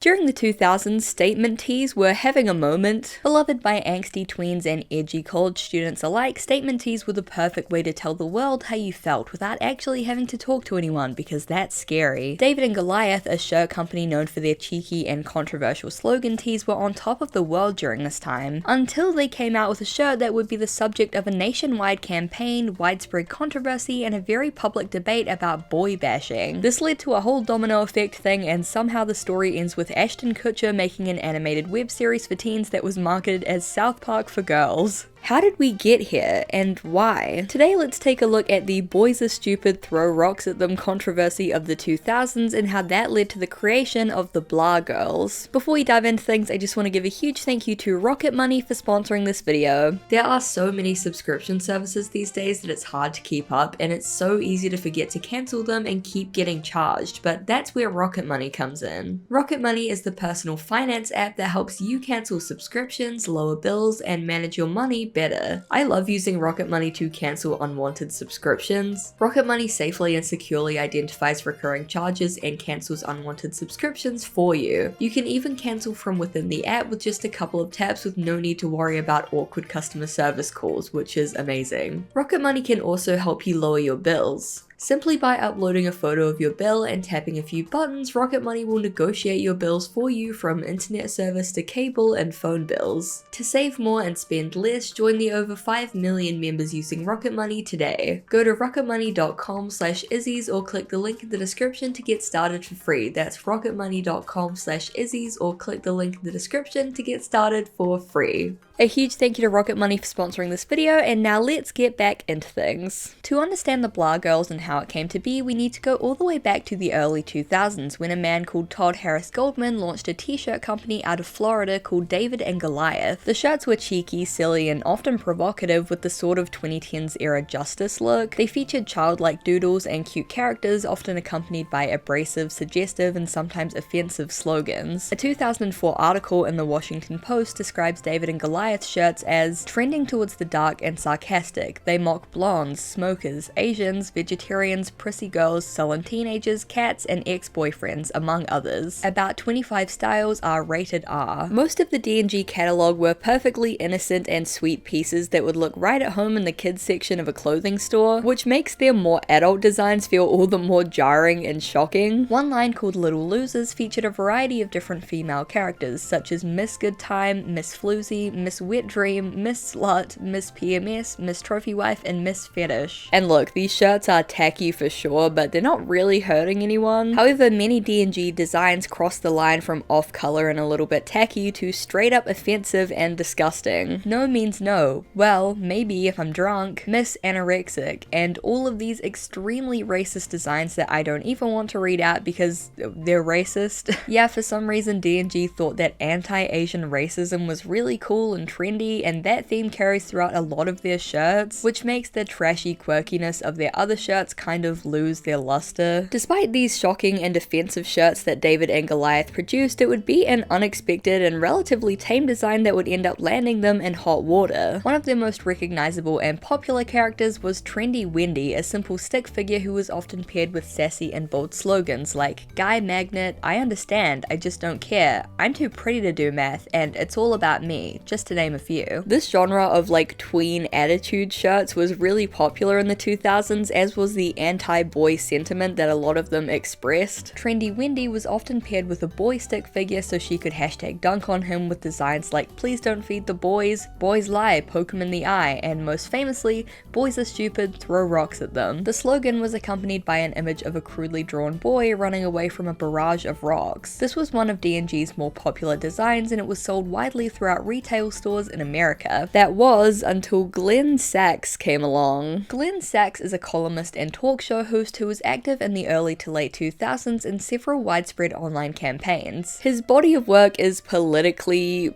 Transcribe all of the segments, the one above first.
During the 2000s, statement tees were having a moment. Beloved by angsty tweens and edgy college students alike, statement tees were the perfect way to tell the world how you felt without actually having to talk to anyone, because that's scary. David and Goliath, a shirt company known for their cheeky and controversial slogan tees, were on top of the world during this time, until they came out with a shirt that would be the subject of a nationwide campaign, widespread controversy, and a very public debate about boy bashing. This led to a whole domino effect thing, and somehow the story ends with Ashton Kutcher making an animated web series for teens that was marketed as South Park for girls. How did we get here, and why? Today let's take a look at the boys are stupid, throw rocks at them controversy of the 2000s and how that led to the creation of the blah girls. Before we dive into things, I just want to give a huge thank you to Rocket Money for sponsoring this video. There are so many subscription services these days that it's hard to keep up, and it's so easy to forget to cancel them and keep getting charged, but that's where Rocket Money comes in. Rocket Money is the personal finance app that helps you cancel subscriptions, lower bills, and manage your money better. I love using Rocket Money to cancel unwanted subscriptions. Rocket Money safely and securely identifies recurring charges and cancels unwanted subscriptions for you. You can even cancel from within the app with just a couple of taps with no need to worry about awkward customer service calls, which is amazing. Rocket Money can also help you lower your bills. Simply by uploading a photo of your bill and tapping a few buttons, Rocket Money will negotiate your bills for you, from internet service to cable and phone bills. To save more and spend less, join the over 5 million members using Rocket Money today. Go to rocketmoney.com/izzies or click the link in the description to get started for free. That's rocketmoney.com/izzies or click the link in the description to get started for free. A huge thank you to Rocket Money for sponsoring this video, and now let's get back into things. To understand the blah girls and how it came to be, we need to go all the way back to the early 2000s when a man called Todd Harris Goldman launched a t-shirt company out of Florida called David and Goliath. The shirts were cheeky, silly, and often provocative with the sort of 2010s era Justice look. They featured childlike doodles and cute characters, often accompanied by abrasive, suggestive, and sometimes offensive slogans. A 2004 article in the Washington Post describes David and Goliath shirts as trending towards the dark and sarcastic. They mock blondes, smokers, Asians, vegetarians, prissy girls, sullen teenagers, cats, and ex-boyfriends, among others. About 25 styles are rated R. Most of the D&G catalog were perfectly innocent and sweet pieces that would look right at home in the kids section of a clothing store, which makes their more adult designs feel all the more jarring and shocking. One line called Little Losers featured a variety of different female characters, such as Miss Good Time, Miss Floozy, Miss Wet Dream, Miss Slut, Miss PMS, Miss Trophy Wife, and Miss Fetish. And look, these shirts are tacky for sure, but they're not really hurting anyone. However, many D&G designs cross the line from off-color and a little bit tacky to straight up offensive and disgusting. No means no. Well, maybe if I'm drunk. Miss Anorexic, and all of these extremely racist designs that I don't even want to read out because they're racist. Yeah, for some reason D&G thought that anti-Asian racism was really cool and trendy, and that theme carries throughout a lot of their shirts, which makes the trashy quirkiness of their other shirts kind of lose their luster. Despite these shocking and offensive shirts that David and Goliath produced, it would be an unexpected and relatively tame design that would end up landing them in hot water. One of their most recognizable and popular characters was Trendy Wendy, a simple stick figure who was often paired with sassy and bold slogans like "Guy Magnet," "I understand, I just don't care," "I'm too pretty to do math," and "It's all about me," just to name a few. This genre of like tween attitude shirts was really popular in the 2000s, as was the anti-boy sentiment that a lot of them expressed. Trendy Wendy was often paired with a boy stick figure so she could hashtag dunk on him with designs like "Please don't feed the boys," "Boys lie, poke 'em in the eye," and most famously, "Boys are stupid, throw rocks at them." The slogan was accompanied by an image of a crudely drawn boy running away from a barrage of rocks. This was one of D&G's more popular designs, and it was sold widely throughout retail stores in America. That was until Glenn Sachs came along. Glenn Sachs is a columnist and talk show host who was active in the early to late 2000s in several widespread online campaigns. His body of work is politically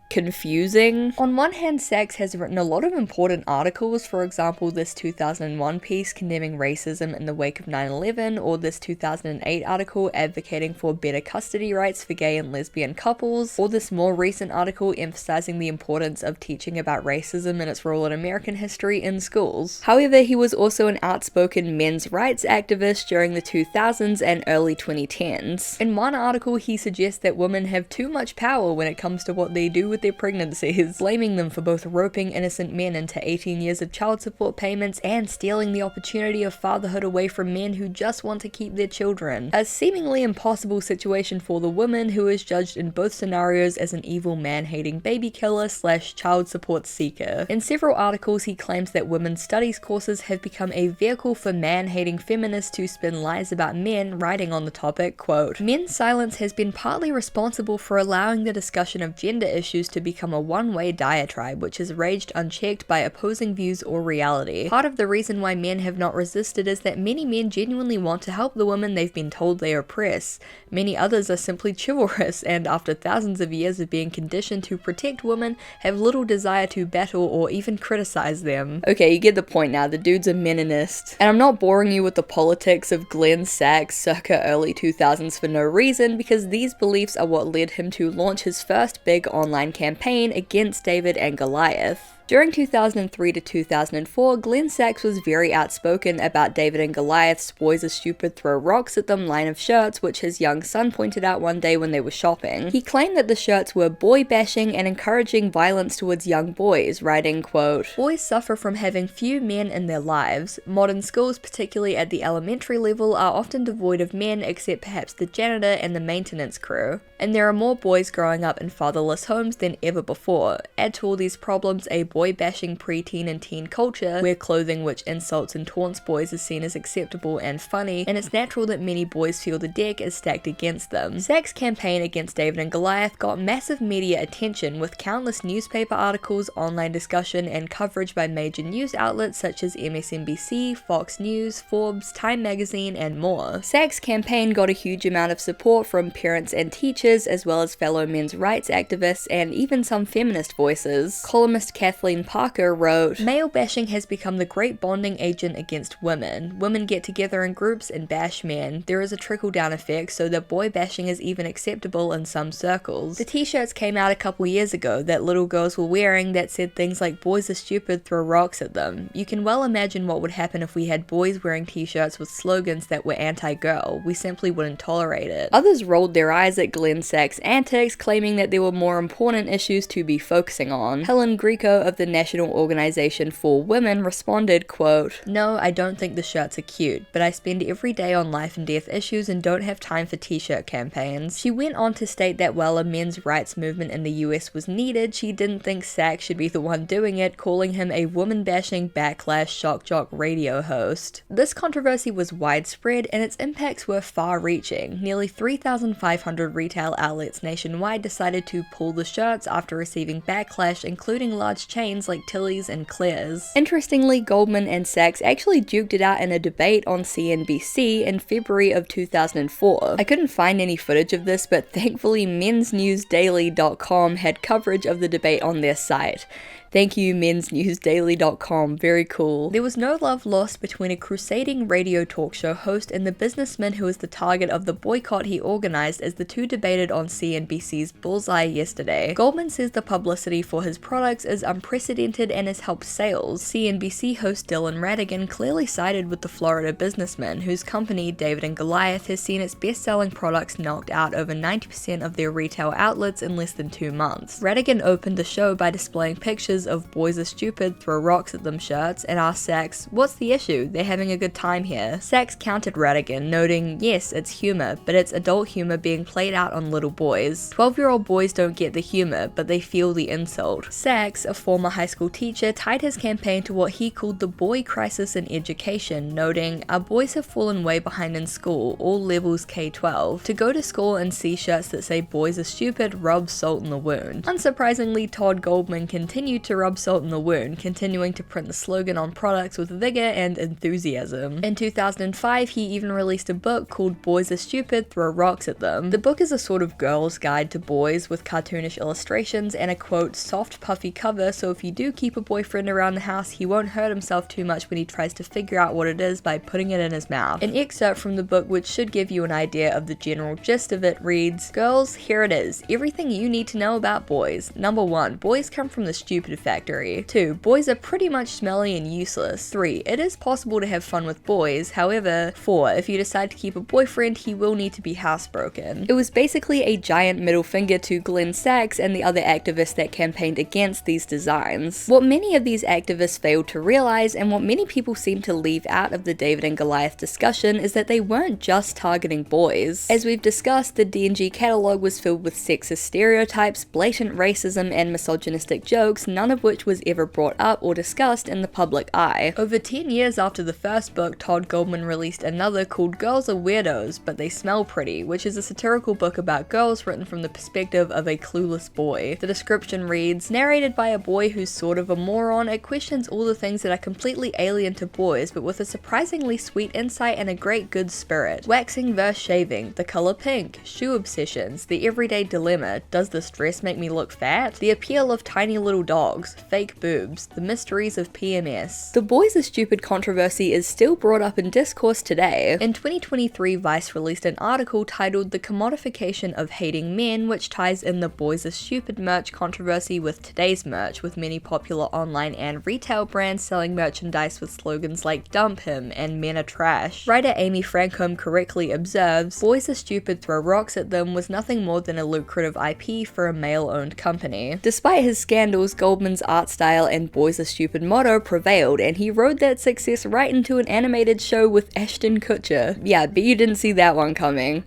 confusing. On one hand, Sachs has written a lot of important articles, for example this 2001 piece condemning racism in the wake of 9/11, or this 2008 article advocating for better custody rights for gay and lesbian couples, or this more recent article emphasizing the importance of teaching about racism and its role in American history in schools. However, he was also an outspoken men's rights activist during the 2000s and early 2010s. In one article, he suggests that women have too much power when it comes to what they do with their pregnancies, blaming them for both roping innocent men into 18 years of child support payments and stealing the opportunity of fatherhood away from men who just want to keep their children. A seemingly impossible situation for the woman, who is judged in both scenarios as an evil man-hating baby killer / child support seeker. In several articles, he claims that women's studies courses have become a vehicle for man-hating feminists to spin lies about men, writing on the topic, quote, "Men's silence has been partly responsible for allowing the discussion of gender issues to become a one-way diatribe which has raged unchecked by opposing views or reality. Part of the reason why men have not resisted is that many men genuinely want to help the women they've been told they oppress. Many others are simply chivalrous and, after thousands of years of being conditioned to protect women, have little desire to battle or even criticize them." Okay, you get the point now, the dude's a meninist. And I'm not boring you with the politics of Glenn Sachs circa early 2000s for no reason, because these beliefs are what led him to launch his first big online campaign against David and Goliath. During 2003 to 2004, Glenn Sachs was very outspoken about David and Goliath's "boys are stupid, throw rocks at them" line of shirts, which his young son pointed out one day when they were shopping. He claimed that the shirts were boy-bashing and encouraging violence towards young boys, writing, quote, "Boys suffer from having few men in their lives. Modern schools, particularly at the elementary level, are often devoid of men except perhaps the janitor and the maintenance crew. And there are more boys growing up in fatherless homes than ever before. Add to all these problems a boy-bashing preteen and teen culture, where clothing which insults and taunts boys is seen as acceptable and funny, and it's natural that many boys feel the deck is stacked against them." Sachs' campaign against David and Goliath got massive media attention, with countless newspaper articles, online discussion, and coverage by major news outlets such as MSNBC, Fox News, Forbes, Time magazine, and more. Sachs' campaign got a huge amount of support from parents and teachers, as well as fellow men's rights activists and even some feminist voices. Columnist Kathleen Parker wrote, "Male bashing has become the great bonding agent against women. Women get together in groups and bash men. There is a trickle-down effect, so that boy bashing is even acceptable in some circles." The t-shirts came out a couple years ago that little girls were wearing that said things like "boys are stupid, throw rocks at them." You can well imagine what would happen if we had boys wearing t-shirts with slogans that were anti-girl. We simply wouldn't tolerate it. Others rolled their eyes at Glenn Sachs' antics, claiming that there were more important issues to be focusing on. Helen Greco of the National Organization for Women responded, quote, "No, I don't think the shirts are cute, but I spend every day on life and death issues and don't have time for t-shirt campaigns." She went on to state that while a men's rights movement in the US was needed, she didn't think Sachs should be the one doing it, calling him a woman-bashing backlash shock jock radio host. This controversy was widespread and its impacts were far-reaching. Nearly 3,500 retail outlets nationwide decided to pull the shirts after receiving backlash, including large chains like Tilly's and Claire's. Interestingly, Goldman and Sachs actually duked it out in a debate on CNBC in February of 2004. I couldn't find any footage of this, but thankfully mensnewsdaily.com had coverage of the debate on their site. Thank you, mensnewsdaily.com, very cool. There was no love lost between a crusading radio talk show host and the businessman who was the target of the boycott he organized, as the two debated on CNBC's Bullseye yesterday. Goldman says the publicity for his products is unprecedented and has helped sales. CNBC host Dylan Ratigan clearly sided with the Florida businessman, whose company, David and Goliath, has seen its best-selling products knocked out over 90% of their retail outlets in less than 2 months. Ratigan opened the show by displaying pictures of "boys are stupid, throw rocks at them" shirts, and asked Sachs, "What's the issue? They're having a good time here." Sachs countered Ratigan, noting, "Yes, it's humor, but it's adult humor being played out on little boys. 12-year-old boys don't get the humor, but they feel the insult." Sachs, a former high school teacher, tied his campaign to what he called the boy crisis in education, noting, "Our boys have fallen way behind in school, all levels K-12. To go to school and see shirts that say 'boys are stupid' rubs salt in the wound." Unsurprisingly, Todd Goldman continued to rub salt in the wound, continuing to print the slogan on products with vigor and enthusiasm. In 2005, he even released a book called Boys Are Stupid, Throw Rocks at Them. The book is a sort of girl's guide to boys with cartoonish illustrations and a quote, soft puffy cover, so if you do keep a boyfriend around the house, he won't hurt himself too much when he tries to figure out what it is by putting it in his mouth. An excerpt from the book, which should give you an idea of the general gist of it, reads, "Girls, here it is. Everything you need to know about boys. Number 1, boys come from the stupid factory. 2, boys are pretty much smelly and useless. 3, it is possible to have fun with boys. However, 4, if you decide to keep a boyfriend, he will need to be housebroken." It was basically a giant middle finger to Glenn Sachs and the other activists that campaigned against these designs. What many of these activists failed to realize, and what many people seem to leave out of the David and Goliath discussion, is that they weren't just targeting boys. As we've discussed, the D&G catalogue was filled with sexist stereotypes, blatant racism, and misogynistic jokes, none of which was ever brought up or discussed in the public eye. Over 10 years after the first book, Todd Goldman released another called Girls Are Weirdos, But They Smell Pretty, which is a satirical book about girls written from the perspective of a clueless boy. The description reads, "Narrated by a boy who's sort of a moron, it questions all the things that are completely alien to boys, but with a surprisingly sweet insight and a great good spirit. Waxing versus shaving, the color pink, shoe obsessions, the everyday dilemma, does this dress make me look fat? The appeal of tiny little dogs, fake boobs, the mysteries of PMS." The Boys Are Stupid controversy is still brought up in discourse today. In 2023, Vice released an article titled "The Commodification of Hating Men," which ties in the Boys Are Stupid merch controversy with today's merch, with many popular online and retail brands selling merchandise with slogans like "Dump him" and "Men are trash." Writer Amy Francombe correctly observes, "Boys Are Stupid, Throw Rocks at Them" was nothing more than a lucrative IP for a male-owned company. Despite his scandals, Goldman's art style and Boys Are Stupid motto prevailed, and he rode that success right into an animated show with Ashton Kutcher. Yeah, but you didn't see that one coming.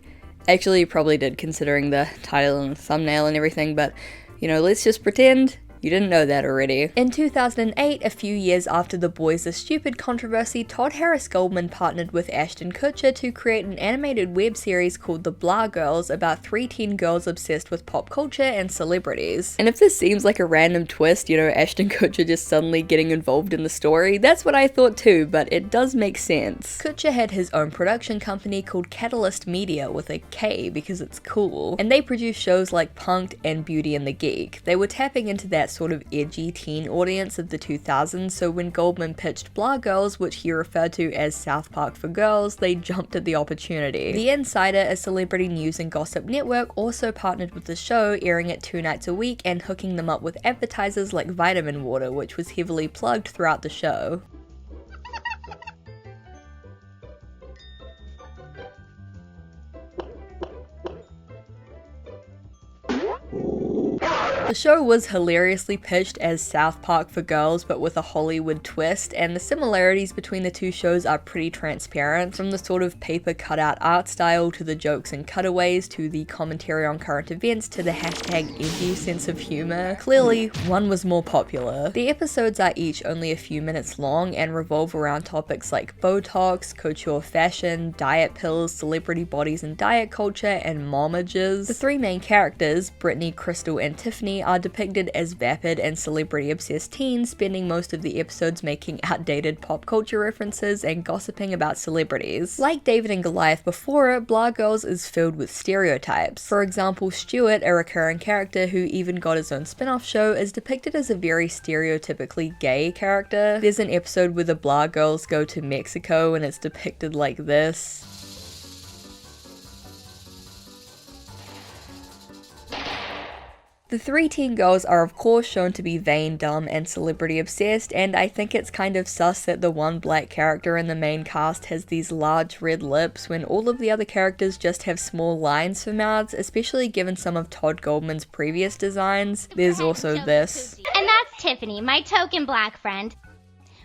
Actually, you probably did, considering the title and the thumbnail and everything, but, you know, let's just pretend you didn't know that already. In 2008, a few years after the Boys Are Stupid controversy, Todd Harris Goldman partnered with Ashton Kutcher to create an animated web series called The Blah Girls about 3 teen girls obsessed with pop culture and celebrities. And if this seems like a random twist, you know, Ashton Kutcher just suddenly getting involved in the story, that's what I thought too, but it does make sense. Kutcher had his own production company called Catalyst Media with a K because it's cool, and they produced shows like Punk'd and Beauty and the Geek. They were tapping into that sort of edgy teen audience of the 2000s, so when Goldman pitched Blah Girls, which he referred to as South Park for girls, they jumped at the opportunity. The Insider, a celebrity news and gossip network, also partnered with the show, airing it 2 nights a week and hooking them up with advertisers like vitamin water, which was heavily plugged throughout the show. The show was hilariously pitched as South Park for girls but with a Hollywood twist, and the similarities between the two shows are pretty transparent, from the sort of paper cutout art style to the jokes and cutaways to the commentary on current events to the hashtag edgy sense of humor. Clearly, one was more popular. The episodes are each only a few minutes long and revolve around topics like Botox, couture fashion, diet pills, celebrity bodies and diet culture, and momages. The 3 main characters, Brittany, Crystal, and Tiffany, are depicted as vapid and celebrity-obsessed teens, spending most of the episodes making outdated pop culture references and gossiping about celebrities. Like David and Goliath before it, Blah Girls is filled with stereotypes. For example, Stuart, a recurring character who even got his own spin-off show, is depicted as a very stereotypically gay character. There's an episode where the Blah Girls go to Mexico and it's depicted like this. The 3 teen girls are of course shown to be vain, dumb, and celebrity obsessed, and I think it's kind of sus that the one black character in the main cast has these large red lips when all of the other characters just have small lines for mouths, especially given some of Todd Goldman's previous designs. There's also this. And that's Tiffany, my token black friend.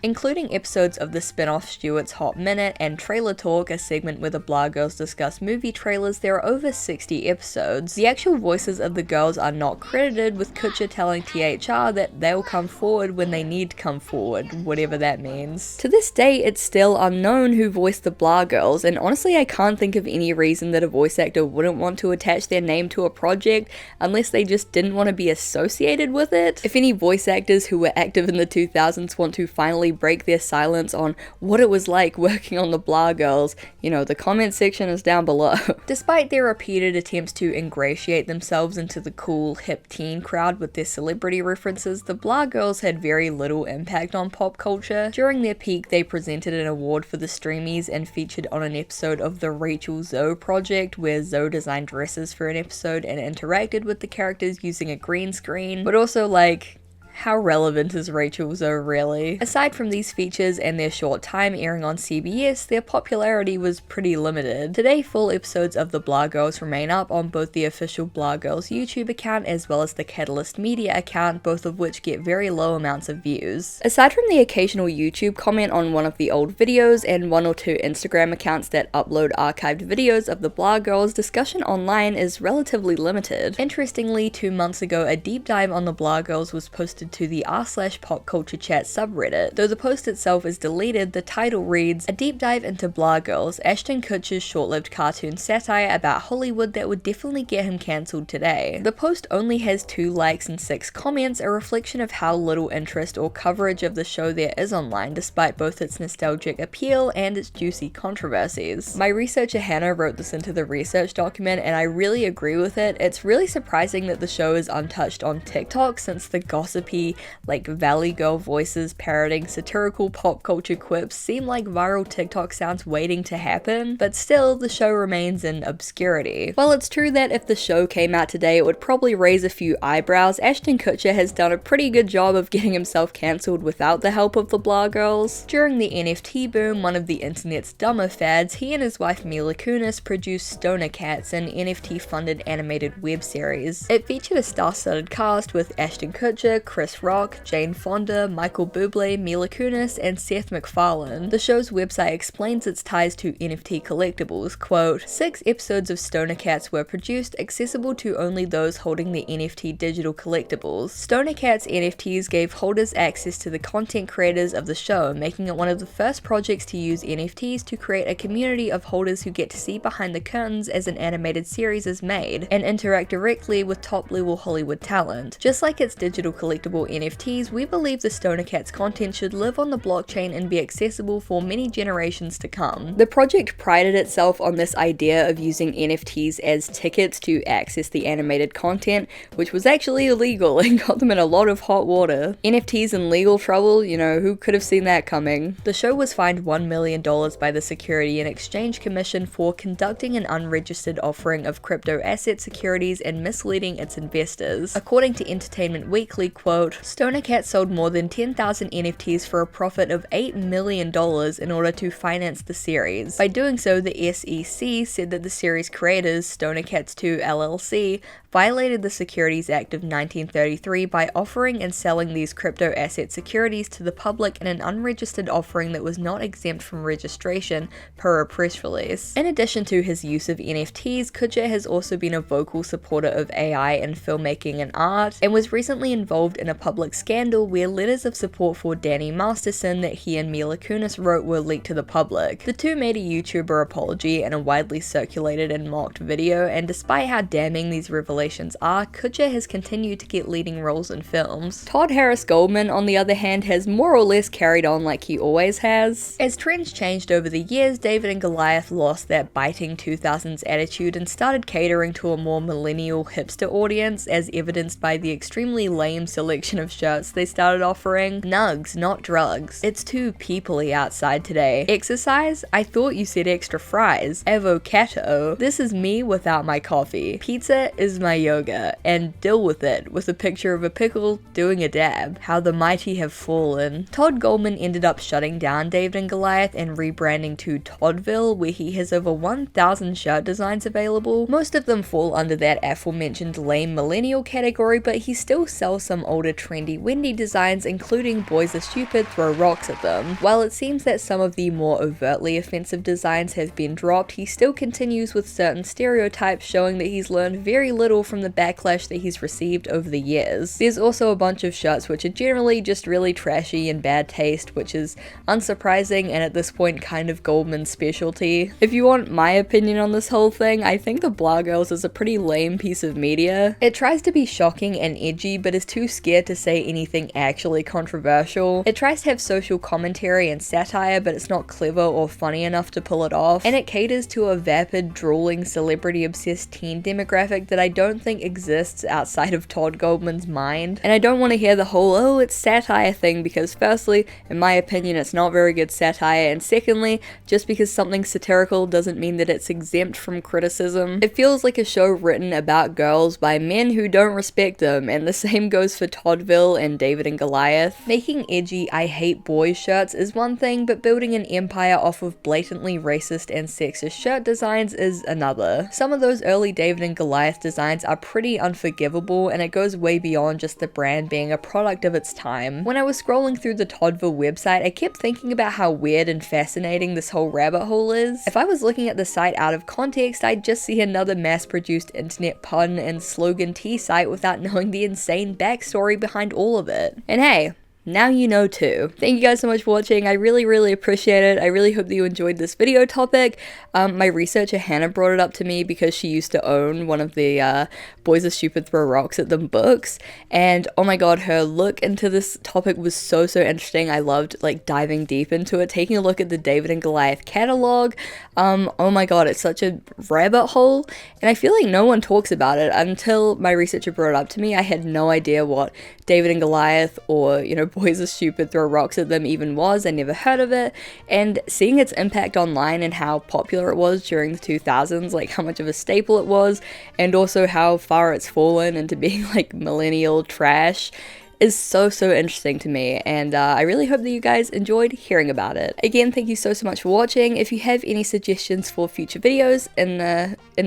including episodes of the spin-off Stuart's Hot Minute and Trailer Talk, a segment where the Blah Girls discuss movie trailers. There are over 60 episodes. The actual voices of the girls are not credited, with Kutcher telling THR that they'll come forward when they need to come forward, whatever that means. To this day, it's still unknown who voiced the Blah Girls, and honestly I can't think of any reason that a voice actor wouldn't want to attach their name to a project unless they just didn't want to be associated with it. If any voice actors who were active in the 2000s want to finally break their silence on what it was like working on the Blah Girls, you know, the comment section is down below. Despite their repeated attempts to ingratiate themselves into the cool, hip teen crowd with their celebrity references, the Blah Girls had very little impact on pop culture. During their peak, they presented an award for the Streamies and featured on an episode of the Rachel Zoe Project, where Zoe designed dresses for an episode and interacted with the characters using a green screen. But also, like, how relevant is Rachel Zoe really? Aside from these features and their short time airing on CBS, their popularity was pretty limited. Today, full episodes of the Blah Girls remain up on both the official Blah Girls YouTube account as well as the Catalyst Media account, both of which get very low amounts of views. Aside from the occasional YouTube comment on one of the old videos and one or two Instagram accounts that upload archived videos of the Blah Girls, discussion online is relatively limited. Interestingly, 2 months ago, a deep dive on the Blah Girls was posted to the r/popculturechat subreddit. Though the post itself is deleted, the title reads, "A deep dive into Blah Girls, Ashton Kutcher's short-lived cartoon satire about Hollywood that would definitely get him cancelled today." The post only has 2 likes and 6 comments, a reflection of how little interest or coverage of the show there is online, despite both its nostalgic appeal and its juicy controversies. My researcher Hannah wrote this into the research document, and I really agree with it. It's really surprising that the show is untouched on TikTok, since the gossipy, like Valley Girl voices parroting satirical pop culture quips seem like viral TikTok sounds waiting to happen, but still, the show remains in obscurity. While it's true that if the show came out today it would probably raise a few eyebrows, Ashton Kutcher has done a pretty good job of getting himself cancelled without the help of the Blah Girls. During the NFT boom, one of the internet's dumber fads, he and his wife Mila Kunis produced Stoner Cats, an NFT-funded animated web series. It featured a star-studded cast with Ashton Kutcher, Chris Rock, Jane Fonda, Michael Bublé, Mila Kunis, and Seth MacFarlane. The show's website explains its ties to NFT collectibles, quote, "6 episodes of Stoner Cats were produced, accessible to only those holding the NFT digital collectibles. Stoner Cats NFTs gave holders access to the content creators of the show, making it one of the first projects to use NFTs to create a community of holders who get to see behind the curtains as an animated series is made, and interact directly with top-level Hollywood talent. Just like its digital collectible NFTs, we believe the Stoner Cats content should live on the blockchain and be accessible for many generations to come." The project prided itself on this idea of using NFTs as tickets to access the animated content, which was actually illegal and got them in a lot of hot water. NFTs in legal trouble, you know, who could have seen that coming? The show was fined $1 million by the Security and Exchange Commission for conducting an unregistered offering of crypto asset securities and misleading its investors. According to Entertainment Weekly, quote, "Stoner Cats sold more than 10,000 NFTs for a profit of $8 million in order to finance the series. By doing so, the SEC said that the series creators, Stoner Cats 2 LLC, violated the Securities Act of 1933 by offering and selling these crypto asset securities to the public in an unregistered offering that was not exempt from registration, per a press release." In addition to his use of NFTs, Kutcher has also been a vocal supporter of AI in filmmaking and art, and was recently involved in a public scandal where letters of support for Danny Masterson that he and Mila Kunis wrote were leaked to the public. The two made a YouTuber apology in a widely circulated and mocked video, and despite how damning these revelations are, Kutcher has continued to get leading roles in films. Todd Harris Goldman, on the other hand, has more or less carried on like he always has. As trends changed over the years, David and Goliath lost that biting 2000s attitude and started catering to a more millennial hipster audience, as evidenced by the extremely lame selection of shirts they started offering. Nugs, not drugs. It's too peoply outside today. Exercise? I thought you said extra fries. Avocado. This is me without my coffee. Pizza is my my yoga and deal with it, with a picture of a pickle doing a dab. How the mighty have fallen. Todd Goldman ended up shutting down David and Goliath and rebranding to Toddville, where he has over 1,000 shirt designs available. Most of them fall under that aforementioned lame millennial category, but he still sells some older trendy Wendy designs, including Boys Are Stupid, Throw Rocks at Them. While it seems that some of the more overtly offensive designs have been dropped, he still continues with certain stereotypes, showing that he's learned very little from the backlash that he's received over the years. There's also a bunch of shirts which are generally just really trashy and bad taste, which is unsurprising and at this point kind of Goldman's specialty. If you want my opinion on this whole thing, I think the Blah Girls is a pretty lame piece of media. It tries to be shocking and edgy, but is too scared to say anything actually controversial. It tries to have social commentary and satire, but it's not clever or funny enough to pull it off. And it caters to a vapid, drooling, celebrity-obsessed teen demographic that I don't think exists outside of Todd Goldman's mind. And I don't want to hear the whole, oh, it's satire thing, because firstly, in my opinion, it's not very good satire, and secondly, just because something's satirical doesn't mean that it's exempt from criticism. It feels like a show written about girls by men who don't respect them, and the same goes for Toddville and David and Goliath. Making edgy I hate boys shirts is one thing, but building an empire off of blatantly racist and sexist shirt designs is another. Some of those early David and Goliath designs are pretty unforgivable, and it goes way beyond just the brand being a product of its time. When I was scrolling through the Toddville website, I kept thinking about how weird and fascinating this whole rabbit hole is. If I was looking at the site out of context, I'd just see another mass-produced internet pun and slogan tea site without knowing the insane backstory behind all of it. And hey, now you know too. Thank you guys so much for watching. I really appreciate it. I really hope that you enjoyed this video topic. My researcher Hannah brought it up to me because she used to own one of the Boys Are Stupid, Throw Rocks at Them books, and oh my god, her look into this topic was so interesting. I loved like diving deep into it, taking a look at the David and Goliath catalog. Oh my god, it's such a rabbit hole, and I feel like no one talks about it. Until my researcher brought it up to me, I had no idea what David and Goliath or, you know, Boys Are Stupid, Throw Rocks at Them even was. I never heard of it, and seeing its impact online and how popular it was during the 2000s, like how much of a staple it was, and also how far it's fallen into being like millennial trash, is so interesting to me, and I really hope that you guys enjoyed hearing about it. Again, thank you so much for watching. If you have any suggestions for future videos in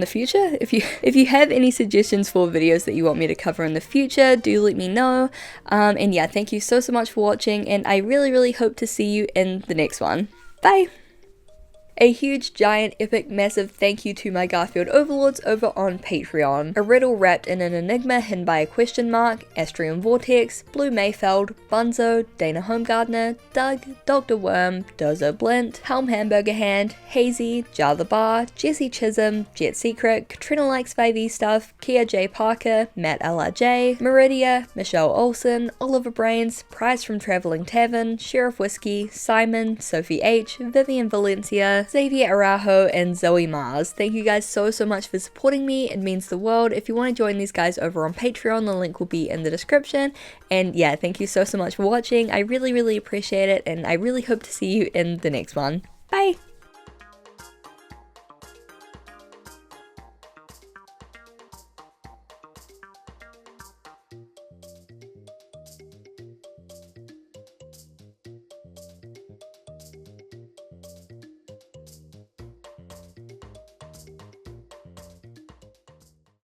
the future, if you have any suggestions for videos that you want me to cover in the future, do let me know. And yeah, thank you so much for watching, and I really hope to see you in the next one. Bye! A huge, giant, epic, massive thank you to my Garfield overlords over on Patreon. A riddle wrapped in an enigma hidden by a question mark, Astrium Vortex, Blue Mayfeld, Bunzo, Dana Homegardener, Doug, Dr. Worm, Dozo Blint, Helm Hamburger Hand, Hazy, Jar the Bar, Jesse Chisholm, Jet Secret, Katrina Likes 5e Stuff, Kia J. Parker, Matt LRJ, Meridia, Michelle Olsen, Oliver Brains, Prize from Traveling Tavern, Sheriff Whiskey, Simon, Sophie H, Vivian Valencia, Xavier Araujo, and Zoe Mars. Thank you guys so much for supporting me. It means the world. If you want to join these guys over on Patreon, the link will be in the description. And yeah, thank you so much for watching. I really appreciate it, and I really hope to see you in the next one. Bye!